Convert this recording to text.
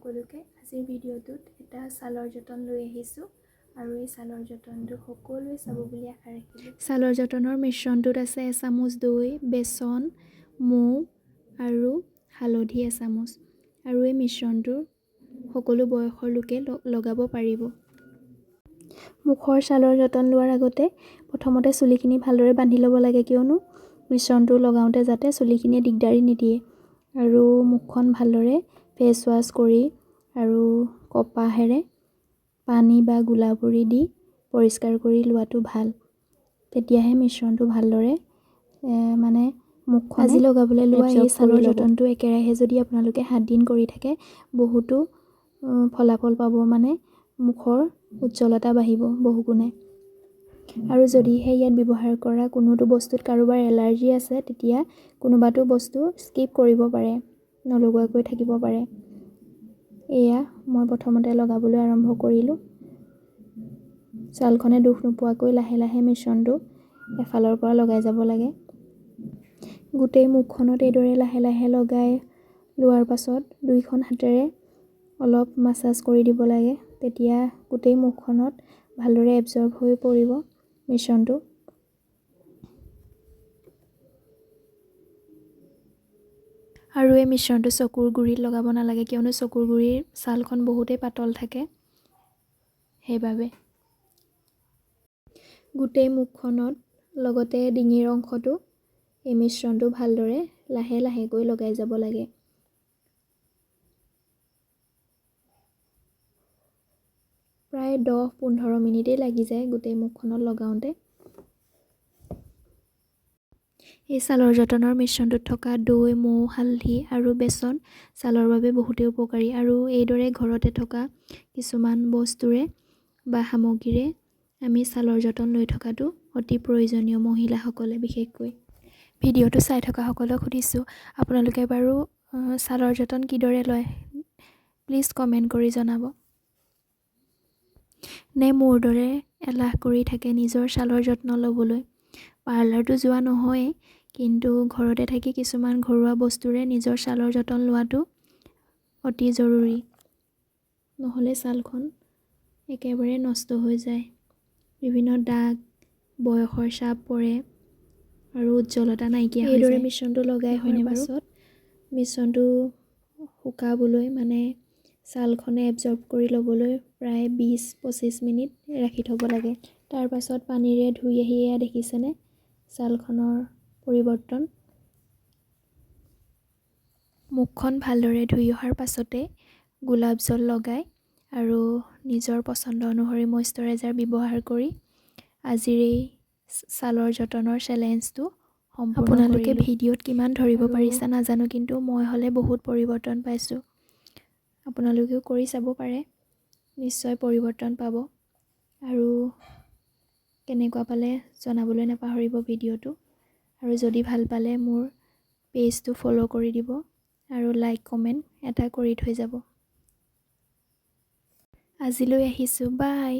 সকলোকে আজিৰ ভিডিঅ'টোত এটা ছালৰ যতন লৈ আহিছোঁ আৰু এই ছালৰ যতনটো সকলোৱে চাব বুলি আশা ৰাখিলোঁ। ছালৰ যতনৰ মিশ্ৰণটোত আছে এচামুচ দৈ, বেচন, মৌ আৰু হালধি এচামুচ আৰু এই মিশ্ৰণটো সকলো বয়সৰ লোকে লগাব পাৰিব। মুখৰ ছালৰ যতন লোৱাৰ আগতে প্ৰথমতে চুলিখিনি ভালদৰে বান্ধি ল'ব লাগে, কিয়নো মিশ্ৰণটো লগাওঁতে যাতে চুলিখিনিয়ে দিগদাৰি নিদিয়ে। আৰু মুখখন ভালদৰে ফেচ ৱাছ কৰি আৰু কপাহেৰে পানী বা গোলাপৰি দি পৰিষ্কাৰ কৰি লোৱাটো ভাল। তেতিয়াহে মিশ্ৰণটো ভালদৰে মুখখন আজি লগাবলৈ লোৱা এই ছালৰ যতনটো একেৰাহে যদি আপোনালোকে 7 দিন কৰি থাকে বহুতো ফলাফল পাব, মুখৰ উজ্জ্বলতা বাঢ়িব বহুগুণে। আৰু যদিহে ইয়াত ব্যৱহাৰ কৰা কোনোটো বস্তুত কাৰোবাৰ এলাৰ্জি আছে তেতিয়া কোনোবাটো বস্তু স্কিপ কৰিব পাৰে, নলগোৱাকৈ থাকিব পাৰে। এয়া মই প্ৰথমতে লগাবলৈ আৰম্ভ কৰিলোঁ। ছালখনে দুখ নোপোৱাকৈ লাহে লাহে মিশ্ৰণটো এফালৰ পৰা লগাই যাব লাগে। গোটেই মুখখনত এইদৰে লাহে লাহে লগাই লোৱাৰ পাছত দুইখন হাতেৰে অলপ মাছাজ কৰি দিব লাগে। তেতিয়া গোটেই মুখখনত ভালদৰে এবজৰ্ব হৈ পৰিব মিশ্ৰণটো। আৰু এই মিশ্ৰণটো চকুৰ গুৰিত লগাব নালাগে, কিয়নো চকুৰ গুৰিৰ ছালখন বহুতেই পাতল থাকে, সেইবাবে। গোটেই মুখখনত লগতে ডিঙিৰ অংশটো এই মিশ্ৰণটো ভালদৰে লাহে লাহেকৈ লগাই যাব লাগে। প্ৰায় 10-15 মিনিটেই লাগি যায় গোটেই মুখখনত লগাওঁতে। এই ছালৰ যতনৰ মিশ্ৰণটোত থকা দৈ, মৌ, হালধি আৰু বেচন ছালৰ বাবে বহুতেই উপকাৰী। আৰু এইদৰে ঘৰতে থকা কিছুমান বস্তুৰে বা সামগ্ৰীৰে আমি ছালৰ যতন লৈ থকাটো অতি প্ৰয়োজনীয় মহিলাসকলে বিশেষকৈ। ভিডিঅ'টো চাই থকা সকলক সুধিছোঁ, আপোনালোকে বাৰু ছালৰ যতন কিদৰে লয়? প্লিজ কমেণ্ট কৰি জনাব। নে মোৰ দৰে এলাহ কৰি থাকে নিজৰ ছালৰ যত্ন ল'বলৈ? পাৰ্লাৰটো যোৱা নহয়েই, কিন্তু ঘৰতে থাকি কিছুমান ঘৰুৱা বস্তুৰে নিজৰ ছালৰ যতন লোৱাটো অতি জৰুৰী। নহ'লে ছালখন একেবাৰে নষ্ট হৈ যায়। বিভিন্ন দাগ, বয়সৰ চাপ পৰে আৰু উজ্জ্বলতা নাইকিয়া হৈ যায়। এইদৰে মিশ্ৰণটো লগাই হোৱাৰ পাছত মিশ্ৰণটো শুকাবলৈ ছালখনে এবজৰ্ব কৰি ল'বলৈ প্ৰায় 20-25 মিনিট ৰাখি থ'ব লাগে। তাৰ পাছত পানীৰে ধুই আহি এয়া দেখিছেনে ছালখনৰ পৰিৱৰ্তন। মুখখন ভালদৰে ধুই অহাৰ পাছতে গোলাপ জল লগাই আৰু নিজৰ পচন্দ অনুসৰি মইশ্চাৰাইজাৰ ব্যৱহাৰ কৰি আজিৰ এই ছালৰ যতনৰ চেলেঞ্জটো সম্পূৰ্ণ কৰিলোঁ। আপোনালোকে ভিডিঅ'ত কিমান ধৰিব পাৰিছে নাজানো, কিন্তু মই হ'লে বহুত পৰিৱৰ্তন পাইছোঁ। আপোনালোকেও কৰি চাব পাৰে, নিশ্চয় পৰিৱৰ্তন পাব। আৰু কেনেকুৱা পালে জনাবলৈ নাপাহৰিব ভিডিঅ'টো। আৰু যদি ভাল পালে মোৰ পেজটো ফ'ল' কৰি দিব আৰু লাইক কমেণ্ট এটা কৰি থৈ যাব। আজিলৈ আহিছোঁ, বাই।